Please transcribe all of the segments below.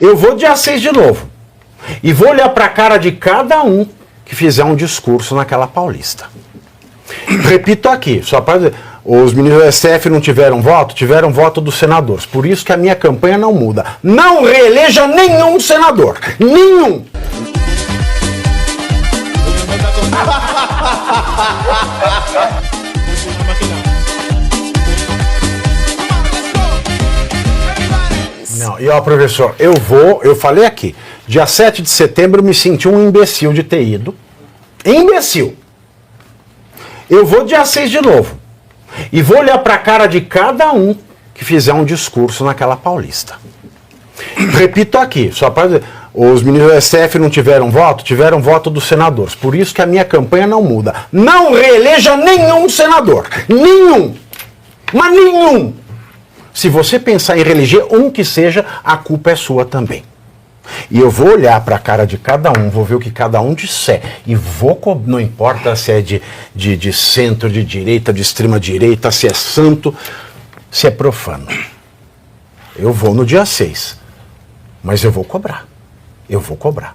Eu vou dia 6 de novo. E vou olhar para a cara de cada um que fizer um discurso naquela Paulista. Repito aqui, só para dizer, os ministros do STF não tiveram voto dos senadores. Por isso que a minha campanha não muda. Não reeleja nenhum senador. Nenhum! Não, e ó, professor, eu falei aqui, dia 7 de setembro eu me senti um imbecil de ter ido. Imbecil! Eu vou dia 6 de novo. E vou olhar para a cara de cada um que fizer um discurso naquela Paulista. Repito aqui, só para dizer, os ministros do STF não tiveram voto dos senadores. Por isso que a minha campanha não muda. Não reeleja nenhum senador. Nenhum! Mas nenhum! Se você pensar em reeleger um que seja, a culpa é sua também. E eu vou olhar para a cara de cada um, vou ver o que cada um disser. E não importa se é de centro, de direita, de extrema direita, se é santo, se é profano. Eu vou no dia 6. Mas eu vou cobrar. Eu vou cobrar.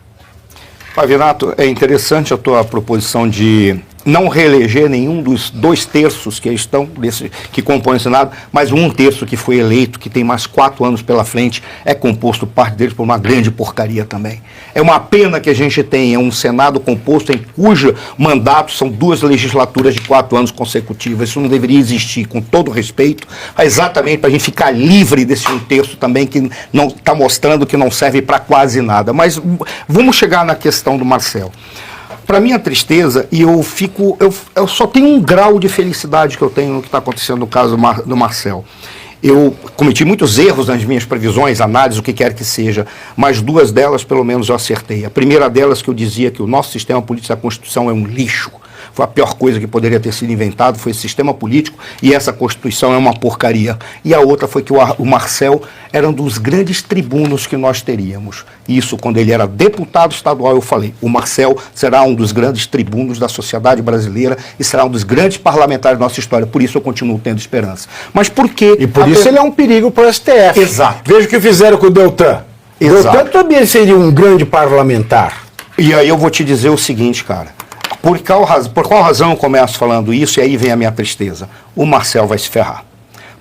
Pavinato, é interessante a tua proposição de não reeleger nenhum dos 2/3 que compõem o Senado, mas 1/3 que foi eleito, que tem mais 4 anos pela frente, é composto, parte deles, por uma grande porcaria também. É uma pena que a gente tenha um Senado composto em cujo mandato são 2 legislaturas de 4 anos consecutivas. Isso não deveria existir, com todo respeito, exatamente para a gente ficar livre desse 1/3 também, que não está mostrando que não serve para quase nada. Mas vamos chegar na questão do Marcel. Para minha tristeza, e eu só tenho um grau de felicidade que eu tenho no que está acontecendo no caso do Marcel. Eu cometi muitos erros nas minhas previsões, análises, o que quer que seja, mas 2 delas, pelo menos, eu acertei. A primeira delas, que eu dizia que o nosso sistema político da Constituição é um lixo. Foi a pior coisa que poderia ter sido inventado, foi esse sistema político, e essa Constituição é uma porcaria. E a outra foi que o Marcel era um dos grandes tribunos que nós teríamos. Isso, quando ele era deputado estadual, eu falei, o Marcel será um dos grandes tribunos da sociedade brasileira e será um dos grandes parlamentares da nossa história. Por isso eu continuo tendo esperança. Mas por quê? E por isso ele é um perigo para o STF. Exato. Veja o que fizeram com o Deltan. Exato. Deltan também seria um grande parlamentar. E aí eu vou te dizer o seguinte, cara. Por qual razão eu começo falando isso e aí vem a minha tristeza? O Marcel vai se ferrar.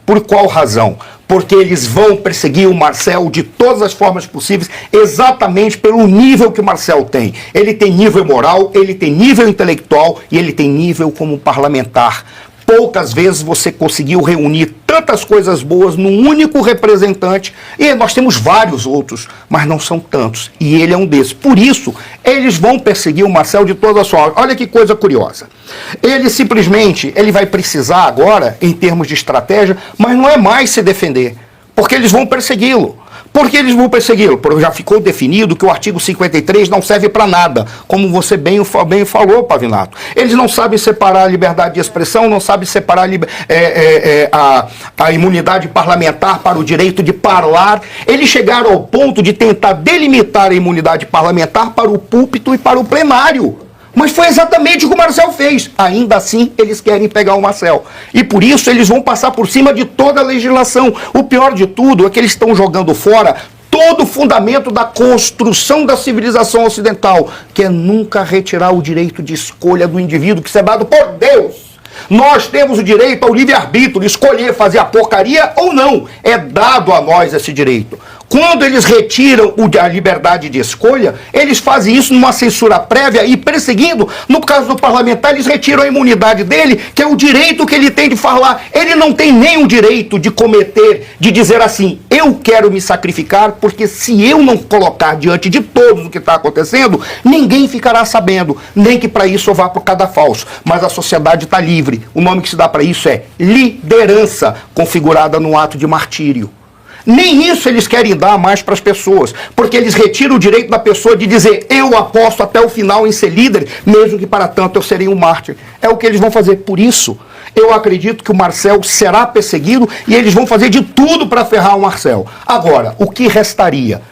Por qual razão? Porque eles vão perseguir o Marcel de todas as formas possíveis, exatamente pelo nível que o Marcel tem. Ele tem nível moral, ele tem nível intelectual e ele tem nível como parlamentar. Poucas vezes você conseguiu reunir tantas coisas boas num único representante, e nós temos vários outros, mas não são tantos, e ele é um desses. Por isso, eles vão perseguir o Marcel de todas as formas. Olha que coisa curiosa. Ele vai precisar agora, em termos de estratégia, mas não é mais se defender, porque eles vão persegui-lo. Por que eles vão persegui-lo? Porque já ficou definido que o artigo 53 não serve para nada, como você bem falou, Pavinato. Eles não sabem separar a liberdade de expressão, não sabem separar a imunidade parlamentar para o direito de falar. Eles chegaram ao ponto de tentar delimitar a imunidade parlamentar para o púlpito e para o plenário. Mas foi exatamente o que o Marcel fez. Ainda assim, eles querem pegar o Marcel. E por isso eles vão passar por cima de toda a legislação. O pior de tudo é que eles estão jogando fora todo o fundamento da construção da civilização ocidental, que é nunca retirar o direito de escolha do indivíduo, que isso é dado por Deus. Nós temos o direito ao livre-arbítrio, escolher fazer a porcaria ou não. É dado a nós esse direito. Quando eles retiram a liberdade de escolha, eles fazem isso numa censura prévia e perseguindo, no caso do parlamentar, eles retiram a imunidade dele, que é o direito que ele tem de falar. Ele não tem nem o direito de de dizer assim, eu quero me sacrificar, porque se eu não colocar diante de todos o que está acontecendo, ninguém ficará sabendo, nem que para isso eu vá para o cadafalso. Mas a sociedade está livre. O nome que se dá para isso é liderança, configurada num ato de martírio. Nem isso eles querem dar mais para as pessoas, porque eles retiram o direito da pessoa de dizer, eu aposto até o final em ser líder, mesmo que para tanto eu serei um mártir. É o que eles vão fazer. Por isso, eu acredito que o Marcel será perseguido e eles vão fazer de tudo para ferrar o Marcel. Agora, o que restaria?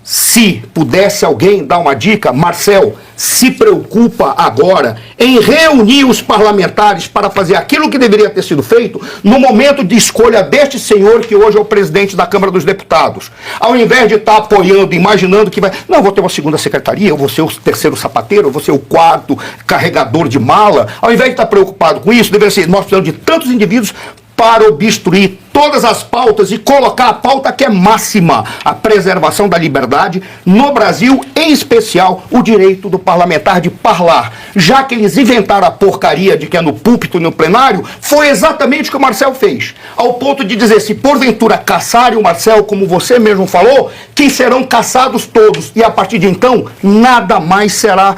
Se pudesse alguém dar uma dica, Marcel se preocupa agora em reunir os parlamentares para fazer aquilo que deveria ter sido feito no momento de escolha deste senhor que hoje é o presidente da Câmara dos Deputados. Ao invés de estar apoiando, imaginando que vai... Não, eu vou ter uma segunda secretaria, eu vou ser o terceiro sapateiro, eu vou ser o quarto carregador de mala. Ao invés de estar preocupado com isso, deveria ser, nós precisamos de tantos indivíduos para obstruir todas as pautas e colocar a pauta que é máxima, a preservação da liberdade no Brasil, em especial o direito do parlamentar de parlar. Já que eles inventaram a porcaria de que é no púlpito e no plenário, foi exatamente o que o Marcel fez. Ao ponto de dizer, se porventura caçarem o Marcel, como você mesmo falou, que serão caçados todos. E a partir de então, nada mais será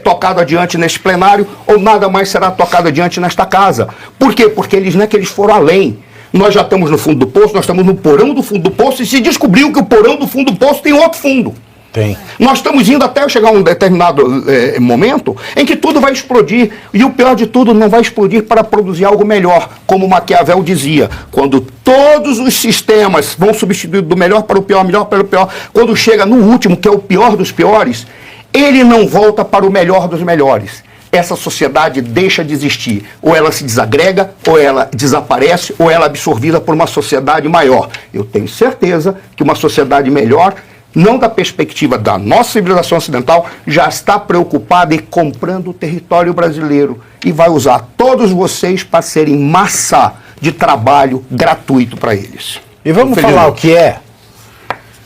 tocado adiante neste plenário ou nada mais será tocado adiante nesta casa. Por quê? Porque eles não é que eles foram além. Nós já estamos no fundo do poço, nós estamos no porão do fundo do poço e se descobriu que o porão do fundo do poço tem outro fundo. Tem. Nós estamos indo até chegar a um determinado momento em que tudo vai explodir. E o pior de tudo, não vai explodir para produzir algo melhor. Como Maquiavel dizia, quando todos os sistemas vão substituir do melhor para o pior, melhor para o pior, quando chega no último, que é o pior dos piores, ele não volta para o melhor dos melhores. Essa sociedade deixa de existir. Ou ela se desagrega, ou ela desaparece, ou ela é absorvida por uma sociedade maior. Eu tenho certeza que uma sociedade melhor, não da perspectiva da nossa civilização ocidental, já está preocupada em comprando o território brasileiro e vai usar todos vocês para serem massa de trabalho gratuito para eles. E vamos falar o que é.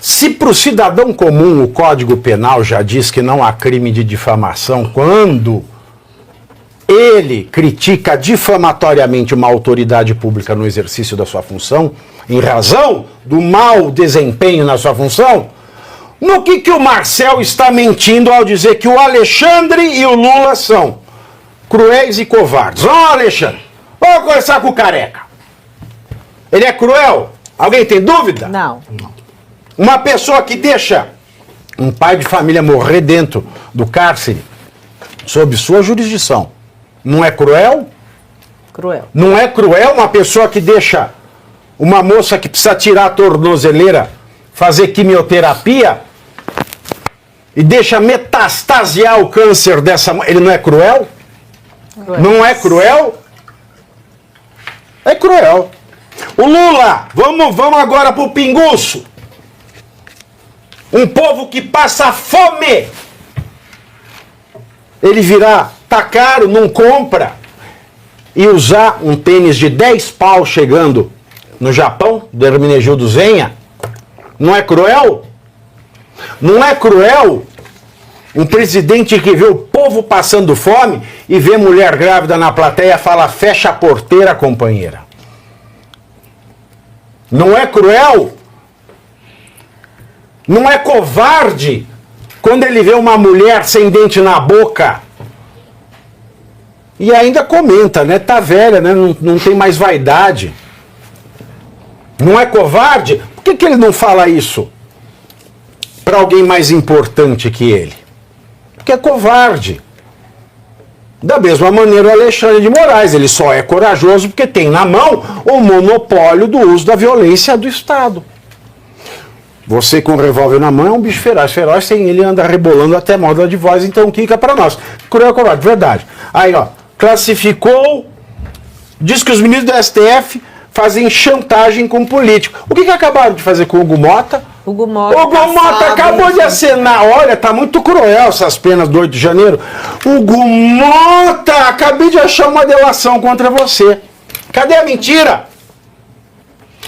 Se para o cidadão comum o Código Penal já diz que não há crime de difamação quando ele critica difamatoriamente uma autoridade pública no exercício da sua função, em razão do mau desempenho na sua função, no que o Marcel está mentindo ao dizer que o Alexandre e o Lula são cruéis e covardes? Ó, Alexandre, vamos conversar com o Careca. Ele é cruel? Alguém tem dúvida? Não. Uma pessoa que deixa um pai de família morrer dentro do cárcere, sob sua jurisdição, não é cruel? Cruel. Não é cruel uma pessoa que deixa uma moça que precisa tirar a tornozeleira fazer quimioterapia e deixa metastasear o câncer dessa... Ele não é cruel? Cruel. Não é cruel? É cruel. O Lula, vamos agora pro pinguço. Um povo que passa fome. Ele virá, tá caro, não compra. E usar um tênis de 10 pau chegando no Japão, do Hermenegildo Zenha, não é cruel? Não é cruel um presidente que vê o povo passando fome e vê mulher grávida na plateia e fala, fecha a porteira, companheira? Não é cruel? Não é covarde quando ele vê uma mulher sem dente na boca e ainda comenta, né? Tá velha, né? Não tem mais vaidade. Não é covarde? Por que ele não fala isso para alguém mais importante que ele? Porque é covarde. Da mesma maneira o Alexandre de Moraes, ele só é corajoso porque tem na mão o monopólio do uso da violência do Estado. Você com o revólver na mão é um bicho feroz. Feroz sem ele anda rebolando até moda de voz, então quica pra nós. Cruel covarde, verdade. Aí, ó, classificou, diz que os ministros do STF fazem chantagem com político. O que acabaram de fazer com o Hugo Mota? Hugo Mota Acabou de acenar. Olha, tá muito cruel essas penas do 8 de janeiro. Hugo Mota, acabei de achar uma delação contra você. Cadê a mentira?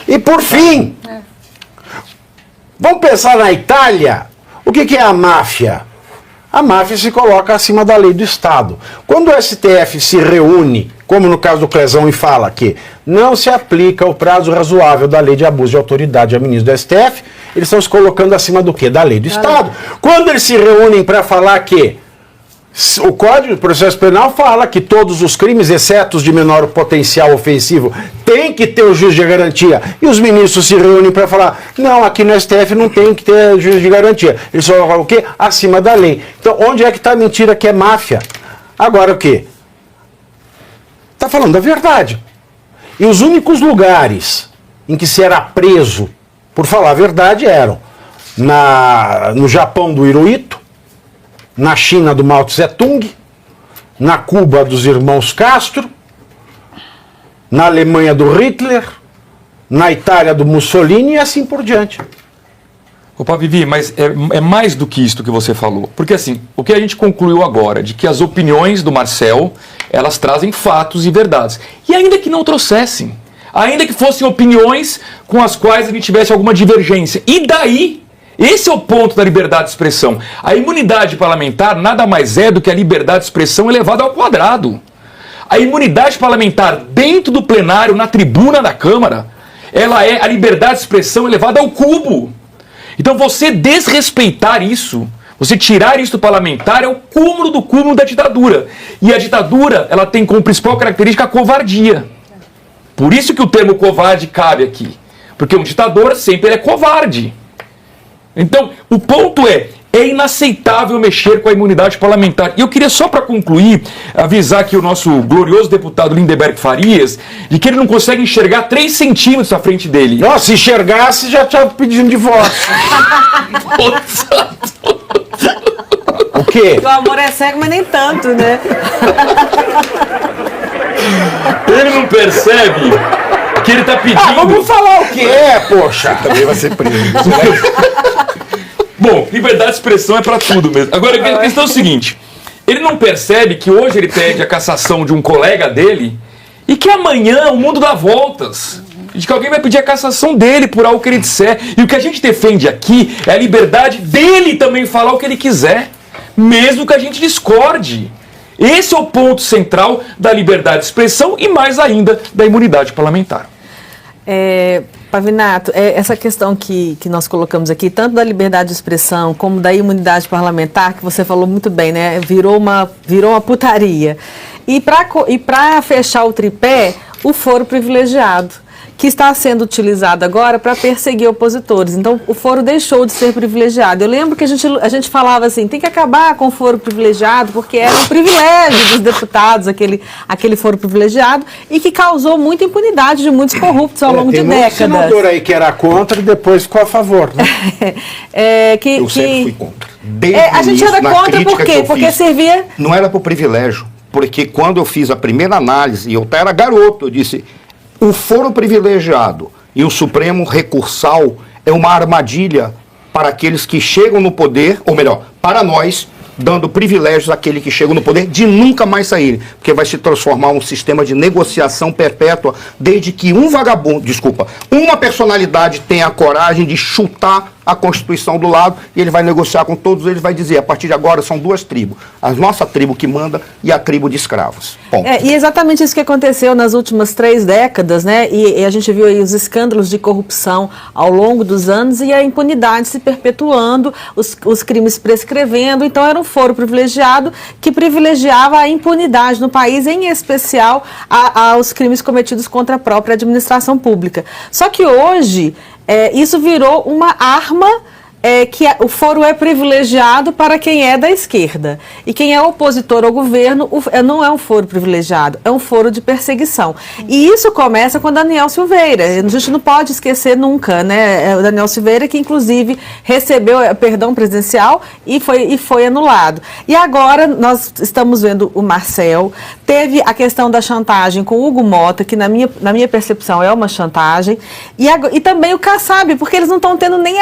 E por fim, vamos pensar na Itália. O que é a máfia? A máfia se coloca acima da lei do Estado. Quando o STF se reúne, como no caso do Clezão, e fala que não se aplica o prazo razoável da lei de abuso de autoridade a ministro do STF, eles estão se colocando acima do quê? Da lei do Estado. Quando eles se reúnem para falar que o Código de Processo Penal fala que todos os crimes, exceto os de menor potencial ofensivo, tem que ter o juiz de garantia. E os ministros se reúnem para falar, não, aqui no STF não tem que ter juiz de garantia. Eles só falam o quê? Acima da lei. Então, onde é que está a mentira que é máfia? Agora o quê? Está falando a verdade. E os únicos lugares em que se era preso por falar a verdade eram no Japão do Hirohito, na China do Mao Tse-tung, na Cuba dos irmãos Castro, na Alemanha do Hitler, na Itália do Mussolini e assim por diante. Opa, Vivi, mas é mais do que isso que você falou. Porque assim, o que a gente concluiu agora, de que as opiniões do Marcel, elas trazem fatos e verdades. E ainda que não trouxessem, ainda que fossem opiniões com as quais a gente tivesse alguma divergência. E daí? Esse é o ponto da liberdade de expressão. A imunidade parlamentar nada mais é do que a liberdade de expressão elevada ao quadrado. A imunidade parlamentar dentro do plenário, na tribuna da Câmara, ela é a liberdade de expressão elevada ao cubo. Então você desrespeitar isso, você tirar isso do parlamentar é o cúmulo do cúmulo da ditadura. E a ditadura, ela tem como principal característica a covardia. Por isso que o termo covarde cabe aqui. Porque um ditador sempre é covarde. Então, o ponto é inaceitável mexer com a imunidade parlamentar. E eu queria só para concluir, avisar que o nosso glorioso deputado Lindeberg Farias, de que ele não consegue enxergar 3 centímetros à frente dele. Nossa, se enxergasse, já estava pedindo divórcio. O quê? O amor é cego, mas nem tanto, né? Ele não percebe que ele está pedindo... Vamos falar o que é, poxa. Também vai ser preso. Bom, liberdade de expressão é pra tudo mesmo. Agora, a questão é o seguinte. Ele não percebe que hoje ele pede a cassação de um colega dele e que amanhã o mundo dá voltas. De que alguém vai pedir a cassação dele por algo que ele disser. E o que a gente defende aqui é a liberdade dele também falar o que ele quiser. Mesmo que a gente discorde. Esse é o ponto central da liberdade de expressão e mais ainda da imunidade parlamentar. Pavinato, essa questão que nós colocamos aqui, tanto da liberdade de expressão como da imunidade parlamentar, que você falou muito bem, né? Virou uma putaria. E para fechar o tripé, o foro privilegiado, que está sendo utilizado agora para perseguir opositores. Então, o foro deixou de ser privilegiado. Eu lembro que a gente falava assim, tem que acabar com o foro privilegiado, porque era um privilégio dos deputados, aquele foro privilegiado, e que causou muita impunidade de muitos corruptos ao longo de décadas. Tem um senador aí que era contra e depois ficou a favor, né? Eu sempre fui contra. A gente era contra por quê? Porque servia... Não era por privilégio, porque quando eu fiz a primeira análise, e eu era garoto, eu disse... O foro privilegiado e o Supremo recursal é uma armadilha para aqueles que chegam no poder, ou melhor, para nós, dando privilégios àquele que chega no poder de nunca mais sair, porque vai se transformar um sistema de negociação perpétua desde que uma personalidade tenha a coragem de chutar a Constituição do lado e ele vai negociar com todos eles, vai dizer, a partir de agora são 2 tribos, a nossa tribo que manda e a tribo de escravos. Ponto. E exatamente isso que aconteceu nas últimas 3 décadas, né? E a gente viu aí os escândalos de corrupção ao longo dos anos e a impunidade se perpetuando, os crimes prescrevendo. Então era um foro privilegiado que privilegiava a impunidade no país, em especial aos crimes cometidos contra a própria administração pública. Só que hoje isso virou uma arma que o foro é privilegiado para quem é da esquerda. E quem é opositor ao governo não é um foro privilegiado, é um foro de perseguição. E isso começa com Daniel Silveira. A gente não pode esquecer nunca, né? O Daniel Silveira, que inclusive recebeu perdão presidencial e foi anulado. E agora nós estamos vendo o Marcel. Teve a questão da chantagem com o Hugo Mota, que na minha percepção é uma chantagem. E também o Kassab, porque eles não estão tendo nem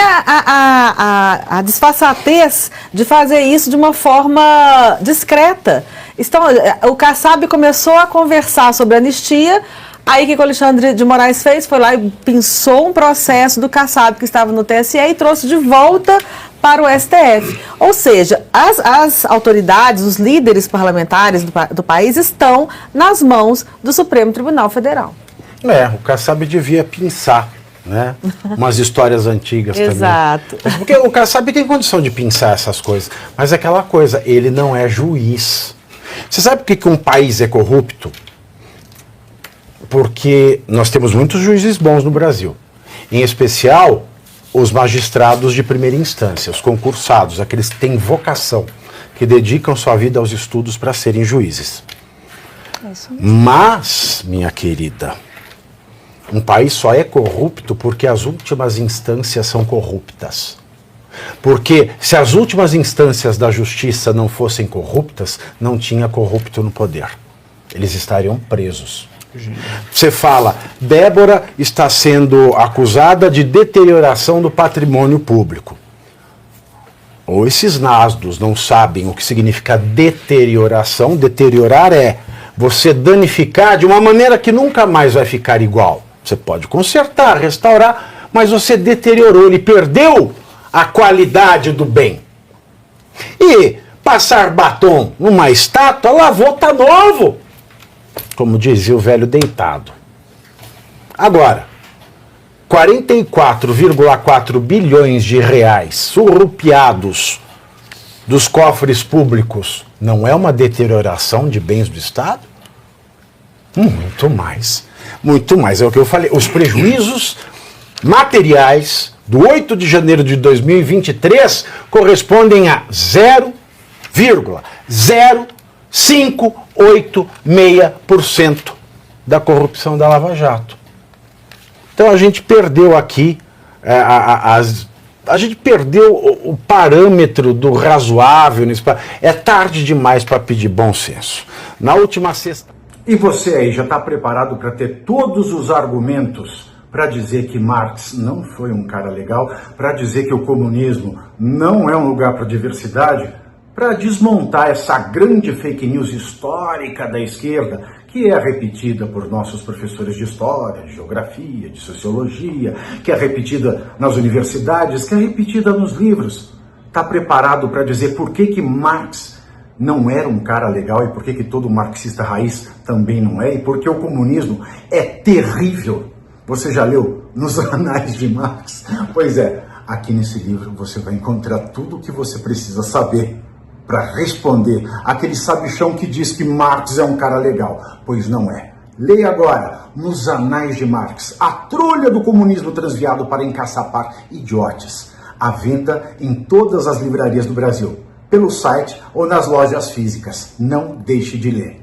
a disfarçatez de fazer isso de uma forma discreta. Então, o Kassab começou a conversar sobre anistia, aí o que o Alexandre de Moraes fez? Foi lá e pinçou um processo do Kassab que estava no TSE e trouxe de volta para o STF. Ou seja, as autoridades, os líderes parlamentares do país estão nas mãos do Supremo Tribunal Federal. O Kassab devia pinçar, né? Umas histórias antigas também. Exato. Porque o Kassab tem condição de pensar essas coisas, mas é aquela coisa, ele não é juiz. Você sabe por que um país é corrupto? Porque nós temos muitos juízes bons no Brasil, em especial os magistrados de primeira instância, os concursados, aqueles que têm vocação, que dedicam sua vida aos estudos para serem juízes. Mas, minha querida, um país só é corrupto porque as últimas instâncias são corruptas. Porque se as últimas instâncias da justiça não fossem corruptas, não tinha corrupto no poder. Eles estariam presos. Você fala, Débora está sendo acusada de deterioração do patrimônio público. Ou esses nasdos não sabem o que significa deterioração. Deteriorar é você danificar de uma maneira que nunca mais vai ficar igual. Você pode consertar, restaurar, mas você deteriorou, ele perdeu a qualidade do bem. E passar batom numa estátua, lavou, tá novo. Como dizia o velho deitado. Agora, 44,4 bilhões de reais surrupiados dos cofres públicos não é uma deterioração de bens do Estado? Muito mais. Muito mais. É o que eu falei. Os prejuízos materiais do 8 de janeiro de 2023 correspondem a 0,0586% da corrupção da Lava Jato. Então a gente perdeu aqui, a gente perdeu o parâmetro do razoável. É tarde demais para pedir bom senso. Na última sexta... E você aí, já está preparado para ter todos os argumentos para dizer que Marx não foi um cara legal, para dizer que o comunismo não é um lugar para diversidade, para desmontar essa grande fake news histórica da esquerda, que é repetida por nossos professores de história, de geografia, de sociologia, que é repetida nas universidades, que é repetida nos livros. Está preparado para dizer por que Marx não era um cara legal e por que todo marxista raiz também não é, e porque o comunismo é terrível. Você já leu nos Anais de Marx? Pois é, aqui nesse livro você vai encontrar tudo o que você precisa saber para responder aquele sabichão que diz que Marx é um cara legal, pois não é. Leia agora, nos Anais de Marx, a trolha do comunismo transviado para encaçapar idiotes. À venda em todas as livrarias do Brasil, pelo site ou nas lojas físicas. Não deixe de ler.